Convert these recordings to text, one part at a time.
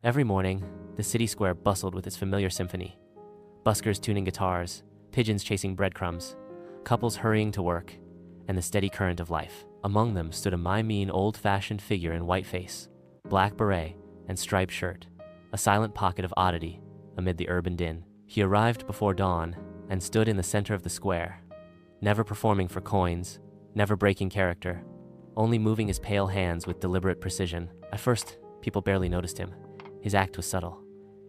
Every morning, the city square bustled with its familiar symphony. Buskers tuning guitars, pigeons chasing breadcrumbs, couples hurrying to work, and the steady current of life. Among them stood a Mime old-fashioned figure in white face, black beret, and striped shirt, a silent pocket of oddity amid the urban din. He arrived before dawn and stood in the center of the square, never performing for coins, never breaking character, only moving his pale hands with deliberate precision. At first, people barely noticed him. His act was subtle.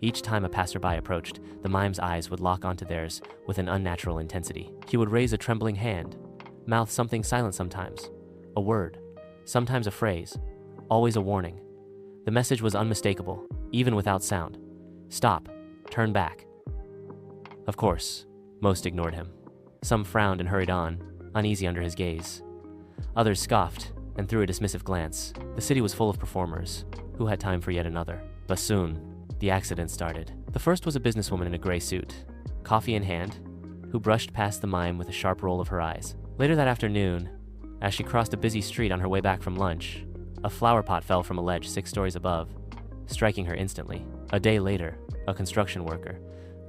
Each time a passerby approached, the mime's eyes would lock onto theirs with an unnatural intensity. He would raise a trembling hand, mouth something silent sometimes, a word, sometimes a phrase, always a warning. The message was unmistakable, even without sound. Stop, turn back. Of course, most ignored him. Some frowned and hurried on, uneasy under his gaze. Others scoffed and threw a dismissive glance. The city was full of performers. Who had time for yet another? But soon, the accident started. The first was a businesswoman in a gray suit, coffee in hand, who brushed past the mime with a sharp roll of her eyes. Later that afternoon, as she crossed a busy street on her way back from lunch, a flower pot fell from a ledge 6 stories above, striking her instantly. A day later, a construction worker,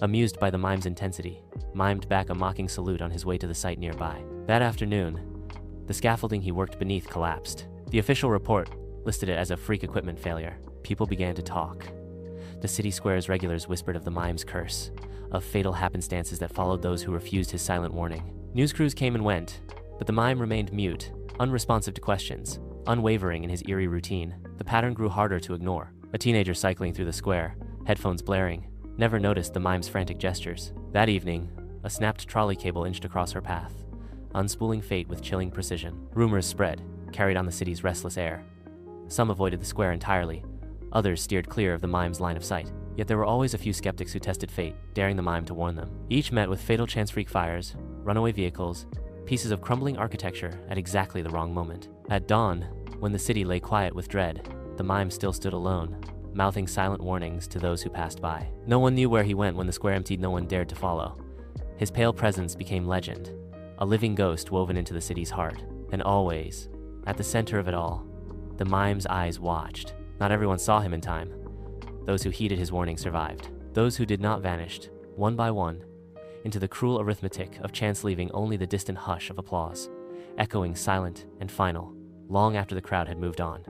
amused by the mime's intensity, mimed back a mocking salute on his way to the site nearby. That afternoon, the scaffolding he worked beneath collapsed. The official report listed it as a freak equipment failure. People began to talk. The city square's regulars whispered of the mime's curse, of fatal happenstances that followed those who refused his silent warning. News crews came and went, but the mime remained mute, unresponsive to questions, unwavering in his eerie routine. The pattern grew harder to ignore. A teenager cycling through the square, headphones blaring, never noticed the mime's frantic gestures. That evening, a snapped trolley cable inched across her path, unspooling fate with chilling precision. Rumors spread, carried on the city's restless air. Some avoided the square entirely, others steered clear of the mime's line of sight. Yet there were always a few skeptics who tested fate, daring the mime to warn them. Each met with fatal chance-freak fires, runaway vehicles, pieces of crumbling architecture at exactly the wrong moment. At dawn, when the city lay quiet with dread, the mime still stood alone, mouthing silent warnings to those who passed by. No one knew where he went when the square emptied. No one dared to follow. His pale presence became legend, a living ghost woven into the city's heart. And always, at the center of it all, the mime's eyes watched. Not everyone saw him in time. Those who heeded his warning survived. Those who did not vanished, one by one, into the cruel arithmetic of chance, leaving only the distant hush of applause, echoing silent and final, long after the crowd had moved on.